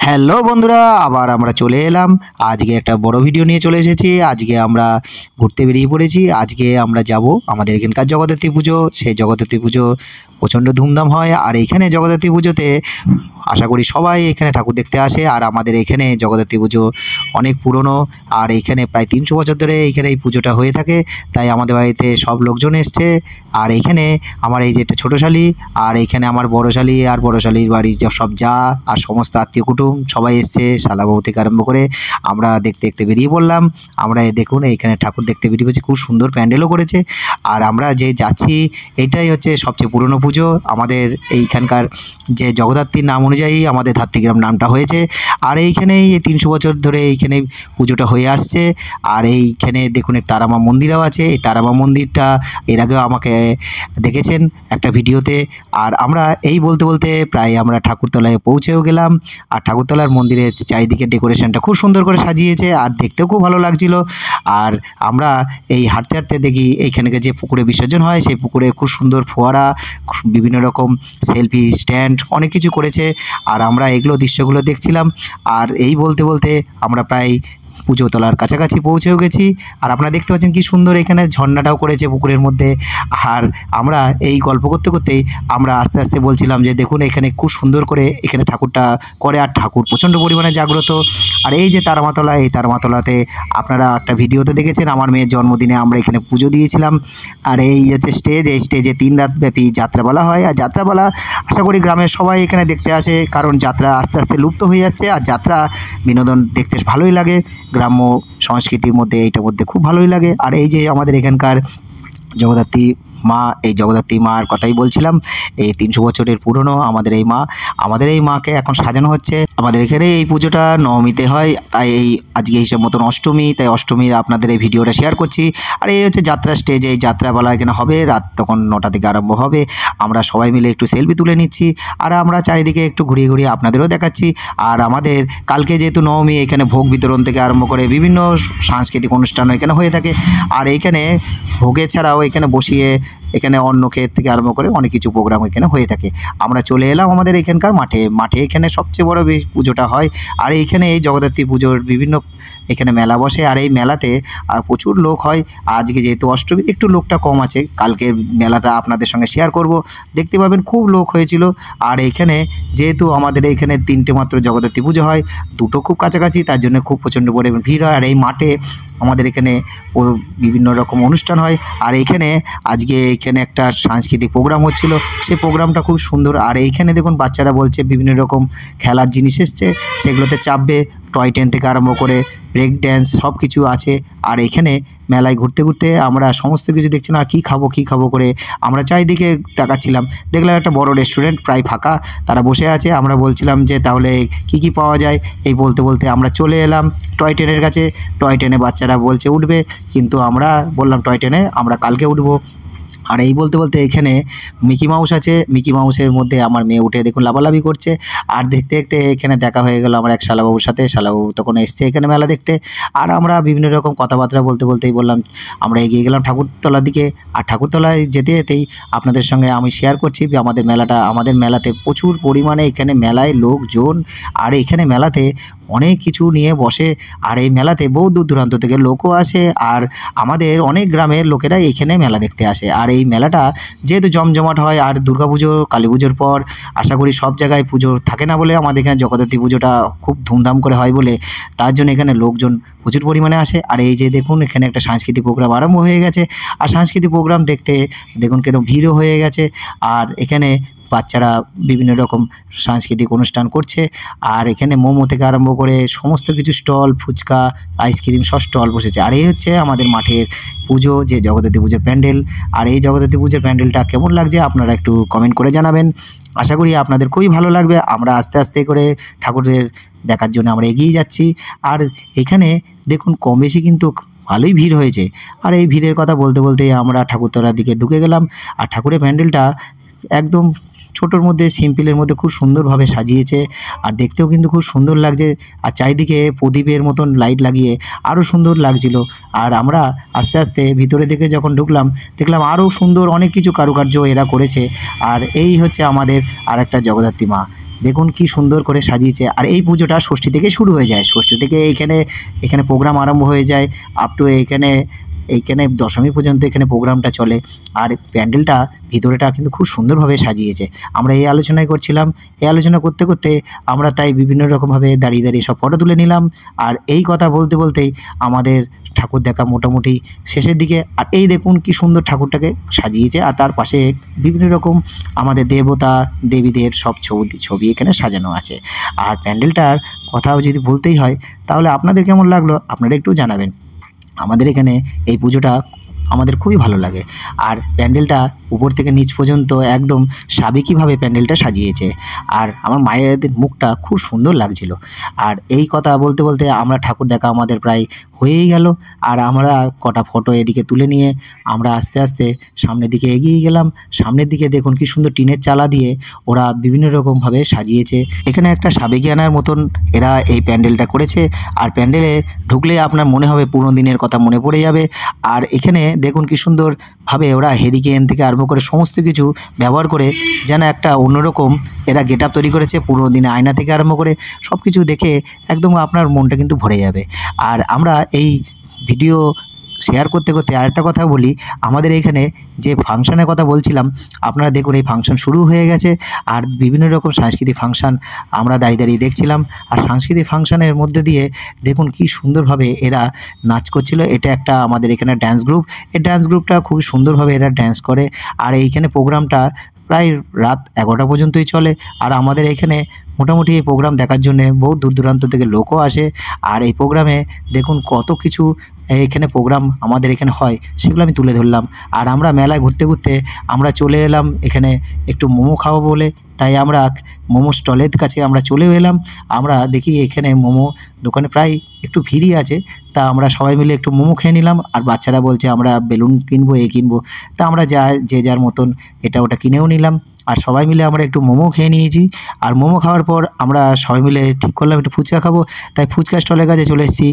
Hello বন্ধুরা, আবার আমরা চলে এলাম। আজকে একটা বড় ভিডিও নিয়ে চলে এসেছি। আজকে আমরা ঘুরতে বেরিয়ে পড়েছি। আজকে আমরা যাব আমাদের এখানকার জগদ্ধাত্রী পুজো। সেই জগদ্ধাত্রী পুজো প্রচণ্ড ধুমধাম হয়। আর এইখানে জগদ্ধাত্রী পুজোতে আশা করি সবাই এখানে ঠাকুর দেখতে আসে। আর আমাদের এখানে জগদ্ধাত্রী পুজো অনেক পুরনো, আর এইখানে প্রায় 300 বছর ধরে এইখানে এই পুজোটা হয়ে থাকে। তাই আমাদের বাড়িতে সব লোকজন এসছে। আর এইখানে আমার এই যে একটা ছোটো শালি, আর এইখানে আমার বড় শালি, আর বড় শালির বাড়ির সব যা আর সমস্ত আত্মীয় কুটুম সবাই এসছে, শালাবাবু থেকে আরম্ভ করে। আমরা দেখতে দেখতে বেরিয়ে পড়লাম। আমরা দেখুন এইখানে ঠাকুর দেখতে বেরিয়ে পড়েছি, খুব সুন্দর প্যান্ডেলও করেছে। আর আমরা যে যাচ্ছি এইটাই হচ্ছে সবচেয়ে পুরনো পুজো আমাদের এইখানকার। যে জগদ্ধাত্রীর নাম অনুযায়ী আমাদের ধাত্রীগ্রাম নামটা হয়েছে। আর এইখানেই 300 বছর ধরে এইখানে পুজোটা হয়ে আসছে। আর এইখানে দেখুন এক তারামা মন্দিরও আছে। এই তারামা মন্দিরটা এর আগেও আমাকে দেখেছেন একটা ভিডিওতে। আর আমরা এই বলতে বলতে প্রায় আমরা ঠাকুরতলায় পৌঁছেও গেলাম। আর ঠাকুরতলার মন্দিরের চারিদিকে ডেকোরেশনটা খুব সুন্দর করে সাজিয়েছে, আর দেখতেও খুব ভালো লাগছিল। আর আমরা এই হাঁটতে হাঁটতে দেখি এইখানকে যে পুকুরে বিসর্জন হয়, সেই পুকুরে খুব সুন্দর ফোয়ারা, বিভিন্ন রকম সেলফি স্ট্যান্ড, অনেক কিছু করেছে। আর আমরা এগুলো দৃশ্যগুলো দেখছিলাম। আর এই বলতে বলতে আমরা প্রায় পুজো তোলার কাছাকাছি পৌঁছেও গেছি। আর আপনারা দেখতে পাচ্ছেন কি সুন্দর এখানে ঝর্ণাটাও করেছে পুকুরের মধ্যে। আর আমরা এই গল্প করতে করতেই আমরা আস্তে আস্তে বলছিলাম যে দেখুন এখানে খুব সুন্দর করে এখানে ঠাকুরটা করে, আর ঠাকুর প্রচণ্ড পরিমাণে জাগ্রত। আর এই যে তারামাতলা, এই তারামাতলাতে আপনারা একটা ভিডিওতে দেখেছেন আমার মেয়ের জন্মদিনে আমরা এখানে পুজো দিয়েছিলাম। আর এই হচ্ছে স্টেজ, এই স্টেজে 3 রাত ব্যাপী যাত্রাপালা হয়। আর যাত্রাপালা আশা করি গ্রামের সবাই এখানে দেখতে আসে, কারণ যাত্রা আস্তে আস্তে লুপ্ত হয়ে যাচ্ছে। আর যাত্রা বিনোদন দেখতে ভালোই লাগে, গ্রাম্য সংস্কৃতির মধ্যে এইটার মধ্যে খুব ভালোই লাগে। আর এই যে আমাদের এখানকার জগদ্ধাত্রী মা, এই জগদ্ধাত্রী মার কথাই বলছিলাম। এই 300 বছরের পুরনো আমাদের এই মা, আমাদের এই মাকে এখন সাজানো হচ্ছে। আমাদের এখানে এই পুজোটা নবমীতে হয়, তাই এই আজকে হিসেব মতন অষ্টমী, তাই অষ্টমীর আপনাদের এই ভিডিওটা শেয়ার করছি। আর এই হচ্ছে যাত্রা স্টেজ, এই যাত্রাপালা এখানে হবে, রাত তখন 9টা থেকে আরম্ভ হবে। আমরা সবাই মিলে একটু সেলফি তুলে নিচ্ছি, আর আমরা চারিদিকে একটু ঘুরিয়ে ঘুরিয়ে আপনাদেরও দেখাচ্ছি। আর আমাদের কালকে যেহেতু নবমী, এখানে ভোগ বিতরণ থেকে আরম্ভ করে বিভিন্ন সাংস্কৃতিক অনুষ্ঠানও এখানে হয়ে থাকে। আর এইখানে ভোগে ছাড়াও এখানে বসিয়ে এখানে অন্ন ক্ষেত থেকে আরম্ভ করে অনেক কিছু প্রোগ্রাম এখানে হয়ে থাকে। আমরা চলে এলাম আমাদের এখানকার মাঠে এখানে সবচেয়ে বড় পুজোটা হয়। আর এইখানে এই জগদ্ধাত্রী পুজোর বিভিন্ন এখানে মেলা বসে। আর এই মেলাতে আর প্রচুর লোক হয়। আজকে যেহেতু অষ্টমী একটু লোকটা কম আছে, কালকে মেলাটা আপনাদের সঙ্গে শেয়ার করব, দেখতে পাবেন খুব লোক হয়েছিল। আর এইখানে যেহেতু আমাদের এইখানে 3টে মাত্র জগদ্ধাত্রী পুজো হয়, দুটো খুব কাছাকাছি, তার জন্য খুব প্রচণ্ড পরিমাণ ভিড় হয়। আর এই মাঠে আমাদের এখানে বিভিন্ন রকম অনুষ্ঠান হয়। আর এইখানে আজকে এখানে একটা সাংস্কৃতিক প্রোগ্রাম হচ্ছিল, সেই প্রোগ্রামটা খুব সুন্দর। আর এইখানে দেখুন বাচ্চারা বলছে বিভিন্ন রকম খেলার জিনিস এসছে, সেগুলোতে চাপবে। টয় ট্রেন থেকে আরম্ভ করে ব্রেক ড্যান্স সব কিছু আছে। আর এখানে মেলায় ঘুরতে ঘুরতে আমরা সমস্ত কিছু দেখছিলাম। আর কী খাবো করে আমরা চারিদিকে তাকাচ্ছিলাম, দেখলাম একটা বড় রেস্টুরেন্ট প্রায় ফাঁকা, তারা বসে আছে। আমরা বলছিলাম যে তাহলে কি পাওয়া যায়, এই বলতে বলতে আমরা চলে এলাম টয় ট্রেনের কাছে। টয় ট্রেনে বাচ্চারা বলছে উঠবে, কিন্তু আমরা বললাম টয় ট্রেনে আমরা কালকে উঠবো। আর এই বলতে বলতে এখানে মিকি মাউস আছে, মিকি মাউসের মধ্যে আমার মেয়ে উঠে দেখুন লাফালাফি করছে। আর দেখতে দেখতে এখানে দেখা হয়ে গেল আমার এক শালাবাবুর সাথে। শালাবাবু তখন এসছে এখানে মেলা দেখতে। আর আমরা বিভিন্ন রকম কথাবার্তা বলতে বলতেই বললাম আমরা এগিয়ে গেলাম ঠাকুরতলার দিকে। আর ঠাকুরতলায় যেতে যেতেই আপনাদের সঙ্গে আমি শেয়ার করছি আমাদের মেলাটা। আমাদের মেলাতে প্রচুর পরিমাণে এখানে মেলায় লোকজন, আর এখানে মেলাতে অনেক কিছু নিয়ে বসে। আর এই মেলাতে বহু দূর দূরান্ত থেকে লোকও আসে, আর আমাদের অনেক গ্রামের লোকেরা এইখানে মেলা দেখতে আসে। আর এই মেলাটা যেহেতু জমজমাট হয়, আর দুর্গাপুজো কালী পুজোর পর আশা করি সব জায়গায় পুজো থাকে না বলে আমাদের এখানে জগদ্ধাত্রী পুজোটা খুব ধুমধাম করে হয় বলে, তার জন্য এখানে লোকজন প্রচুর পরিমাণে আসে। আর এই যে দেখুন এখানে একটা সাংস্কৃতিক প্রোগ্রাম আরম্ভ হয়ে গেছে। আর সাংস্কৃতিক প্রোগ্রাম দেখতে দেখুন কেন ভিড়ও হয়ে গেছে। আর এখানে বাচ্চারা বিভিন্ন রকম সাংস্কৃতিক অনুষ্ঠান করছে। আর এখানে মোমো থেকে আরম্ভ করে সমস্ত কিছু স্টল, ফুচকা, আইসক্রিম সব স্টল বসেছে। আর এই হচ্ছে আমাদের মাঠের পুজো, যে জগদ্ধাত্রী পুজোর প্যান্ডেল। আর এই জগদ্ধাত্রী পুজোর প্যান্ডেলটা কেমন লাগছে আপনারা একটু কমেন্ট করে জানাবেন। আশা করি আপনাদের খুবই ভালো লাগবে। আমরা আস্তে আস্তে করে ঠাকুরের দেখার জন্য আমরা এগিয়ে যাচ্ছি। আর এখানে দেখুন কম বেশি কিন্তু ভালোই ভিড় হয়েছে। আর এই ভিড়ের কথা বলতে বলতেই আমরা ঠাকুরতলার দিকে ঢুকে গেলাম। আর ঠাকুরের প্যান্ডেলটা একদম ছোটোর মধ্যে সিম্পলের মধ্যে খুব সুন্দরভাবে সাজিয়েছে। আর দেখতেও কিন্তু খুব সুন্দর লাগছে। আর চারিদিকে প্রদীপের মতন লাইট লাগিয়ে আরও সুন্দর লাগছিল। আর আমরা আস্তে আস্তে ভিতরে থেকে যখন ঢুকলাম, দেখলাম আরও সুন্দর অনেক কিছু কারুকার্য এরা করেছে। আর এই হচ্ছে আমাদের আর একটা জগদ্ধাত্রী মা। দেখুন কি সুন্দর করে সাজিয়েছে। আর এই পুজোটা ষষ্ঠী থেকে শুরু হয়ে যায়, ষষ্ঠী থেকে এখানে প্রোগ্রাম আরম্ভ হয়ে যায় আপ টু এইখানে দশমী পর্যন্ত এখানে প্রোগ্রামটা চলে। আর প্যান্ডেলটা ভিতরেটা কিন্তু খুব সুন্দরভাবে সাজিয়েছে। আমরা এই আলোচনাই করছিলাম, এই আলোচনা করতে করতে আমরা তাই বিভিন্ন রকমভাবে দাঁড়িয়ে দাঁড়িয়ে সব ফটো তুলে নিলাম। আর এই কথা বলতে বলতেই আমাদের ঠাকুর দেখা মোটামুটি শেষের দিকে। আর এই দেখুন কি সুন্দর ঠাকুরটাকে সাজিয়েছে, আর তার পাশে বিভিন্ন রকম আমাদের দেবতা দেবীদের সব ছবি এখানে সাজানো আছে। আর প্যান্ডেলটার কথাও যদি বলতেই হয় তাহলে আপনাদের কেমন লাগলো আপনারা একটু জানাবেন। আমাদের এখানে এই পুজোটা আমাদের খুবই ভালো লাগে। আর প্যান্ডেলটা উপর থেকে নিচ পর্যন্ত একদম সাবেকিভাবে প্যান্ডেলটা সাজিয়েছে। আর আমার মায়েদের মুখটা খুব সুন্দর লাগছিল। আর এই কথা বলতে বলতে আমরা ঠাকুর দেখা আমাদের প্রায় হয়েই গেল। আর আমরা কটা ফটো এদিকে তুলে নিয়ে আমরা আস্তে আস্তে সামনের দিকে এগিয়ে গেলাম। সামনের দিকে দেখুন কি সুন্দর টিনের চালা দিয়ে ওরা বিভিন্ন রকমভাবে সাজিয়েছে। এখানে একটা সাবেকিয়ানার মতন এরা এই প্যান্ডেলটা করেছে। আর প্যান্ডেলে ঢুকলে আপনার মনে হবে পুরনো দিনের কথা মনে পড়ে যাবে। আর এখানে দেখুন কি সুন্দরভাবে ওরা হেরিকেন থেকে আরম্ভ করে সমস্ত কিছু ব্যবহার করে যেন একটা অন্যরকম এরা গেট আপ তৈরি করেছে। পুরনো দিনে আয়না থেকে আরম্ভ করে সব কিছু দেখে একদম আপনার মনটা কিন্তু ভরে যাবে। আর আমরা এই ভিডিও শেয়ার করতে করতে আরেকটা কথা বলি, আমাদের এখানে যে ফাংশনের কথা বলছিলাম, আপনারা দেখুন এই ফাংশন শুরু হয়ে গেছে। আর বিভিন্ন রকম সাংস্কৃতিক ফাংশন আমরা দাঁড়িয়ে দাঁড়িয়ে দেখছিলাম। আর সাংস্কৃতিক ফাংশনের মধ্যে দিয়ে দেখুন কি সুন্দরভাবে এরা নাচ করছিল। এটা একটা আমাদের এখানে ড্যান্স গ্রুপ, এই ড্যান্স গ্রুপটা খুব সুন্দরভাবে এরা ড্যান্স করে। আর এইখানে প্রোগ্রামটা প্রায় রাত 11টা পর্যন্তই চলে। আর আমাদের এখানে মোটামুটি এই প্রোগ্রাম দেখার জন্যে বহু দূর দূরান্ত থেকে লোকও আসে। আর এই প্রোগ্রামে দেখুন কত কিছু এখানে প্রোগ্রাম আমাদের এখানে হয় সেগুলো আমি তুলে ধরলাম। আর আমরা মেলায় ঘুরতে ঘুরতে আমরা চলে এলাম এখানে একটু মোমো খাবো বলে, তাই আমরা মোমো স্টলের কাছে আমরা চলেও এলাম। আমরা দেখি এখানে মোমো দোকানে প্রায় একটু ভিড়ই আছে, তা আমরা সবাই মিলে একটু মোমো খেয়ে নিলাম। আর বাচ্চারা বলছে আমরা বেলুন কিনবো, কিনবো, তা আমরা যে যার মতন এটা ওটা কিনেও নিলাম। আর সবাই মিলে আমরা একটু মোমো খেয়ে নিয়েছি। আর মোমো খাওয়ার পর আমরা সবাই মিলে ঠিক করলাম একটু ফুচকা খাবো, তাই ফুচকা স্টলের কাছে চলে এসেছি।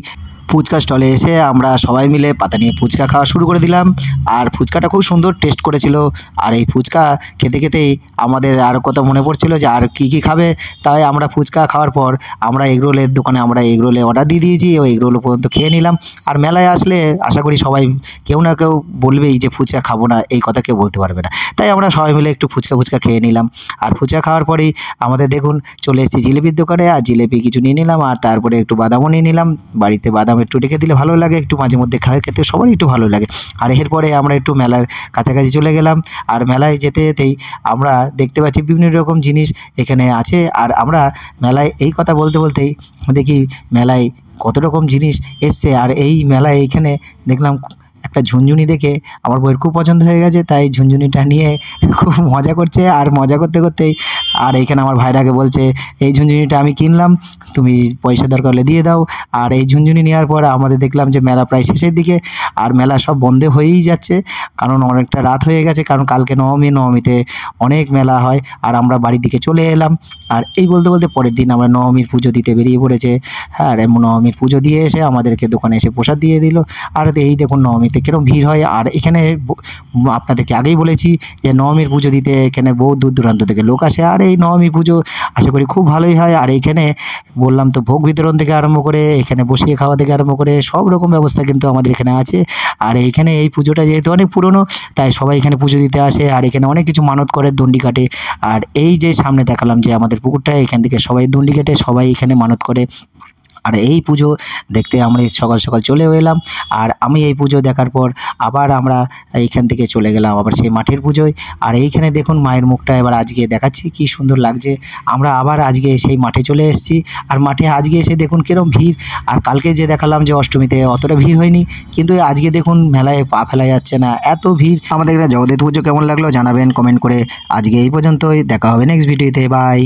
ফুচকা স্টলে এসে আমরা সবাই মিলে পাতা নিয়ে ফুচকা খাওয়া শুরু করে দিলাম। আর ফুচকাটা খুব সুন্দর টেস্ট করেছিল। আর এই ফুচকা খেতে খেতেই আমাদের আরও কথা মনে পড়ছিল যে আর কী খাবে। তাই আমরা ফুচকা খাওয়ার পর আমরা এগরোলের দোকানে আমরা এগরোলে অর্ডার দিয়ে দিয়েছি, ওই এগরোল পর্যন্ত খেয়ে নিলাম। আর মেলায় আসলে আশা করি সবাই কেউ না কেউ বলবেই যে ফুচকা খাবো না, এই কথা কেউ বলতে পারবে না। তাই আমরা সবাই মিলে একটু ফুচকা খেয়ে নিলাম। আর ফুচকা খাওয়ার পরেই আমাদের দেখুন চলে এসেছি জিলিপির দোকানে। আর জিলিপি কিছু নিয়ে নিলাম, আর তারপরে একটু বাদামও নিয়ে নিলাম। বাড়িতে বাদাম একটু রেখে দিলে ভালো লাগে, একটু মাঝে মধ্যে খেতে সবারই একটু ভালো লাগে। আর এরপরে আমরা একটু মেলার কাছাকাছি চলে গেলাম। আর মেলায় যেতে যেতেই আমরা দেখতে পাচ্ছি বিভিন্ন রকম জিনিস এখানে আছে। আর আমরা মেলায় এই কথা বলতে বলতেই দেখি মেলায় কত রকম জিনিস এসছে। আর এই মেলায় এইখানে দেখলাম একটা ঝুনঝুনি দেখে আমার বউয়ের খুব পছন্দ হয়ে গেছে, তাই ঝুনঝুনিটা নিয়ে খুব মজা করছে। আর মজা করতে করতেই আর এইখানে আমার ভাইরাকে বলছে এই ঝুনঝুনিটা আমি কিনলাম, তুমি পয়সা দরকার হলে দিয়ে দাও। আর এই ঝুনঝুনি নেওয়ার পর আমাদের দেখলাম যে মেলা প্রায় শেষের দিকে। আর মেলা সব বন্ধ হয়েই যাচ্ছে, কারণ অনেকটা রাত হয়ে গেছে, কারণ কালকে নবমীতে অনেক মেলা হয়। আর আমরা বাড়ির দিকে চলে এলাম। আর এই বলতে বলতে পরের দিন আমরা নবমীর পুজো দিতে বেরিয়ে পড়েছে। হ্যাঁ, আর নবমীর পুজো দিয়ে এসে আমাদেরকে দোকানে এসে প্রসাদ দিয়ে দিল। আর এই দেখুন নবমীতে কীরকম ভিড় হয়। আর এখানে আপনাদেরকে আগেই বলেছি যে নবমীর পুজো দিতে এখানে বহু দূর দূরান্ত থেকে লোক আসে। আর এই নবমী পুজো আশা করি খুব ভালোই হয়। আর এইখানে বললাম তো ভোগ বিতরণ থেকে আরম্ভ করে এখানে বসিয়ে খাওয়া থেকে আরম্ভ করে সব রকম ব্যবস্থা কিন্তু আমাদের এখানে আছে। আর এইখানে এই পুজোটা যেহেতু অনেক পুরনো, তাই সবাই এখানে পুজো দিতে আসে। আর এখানে অনেক কিছু মানত করে, দণ্ডি কাটে। আর এই যে সামনে দেখালাম যে আমাদের পুকুরটা, এখান থেকে সবাই দণ্ডি কেটে সবাই এখানে মানত করে। আর এই পুজো দেখতে আমরা সকাল সকাল চলেও এলাম। আর আমি এই পুজো দেখার পর আবার আমরা এইখান থেকে চলে গেলাম আবার সেই মাঠের পুজোয়। আর এইখানে দেখুন মায়ের মুখটা এবার আজকে দেখাচ্ছি, কি সুন্দর লাগছে। আমরা আবার আজকে সেই মাঠে চলে এসেছি। আর মাঠে আজকে এসে দেখুন কীরকম ভিড়। আর কালকে যে দেখালাম যে অষ্টমীতে অতটা ভিড় হয়নি, কিন্তু আজকে দেখুন মেলায় পা ফেলা যাচ্ছে না, এত ভিড়। আমাদের এখানে জগদ্ধাত্রী পুজো কেমন লাগলো জানাবেন কমেন্ট করে। আজকে এই পর্যন্তই, দেখা হবে নেক্সট ভিডিওতে, বাই।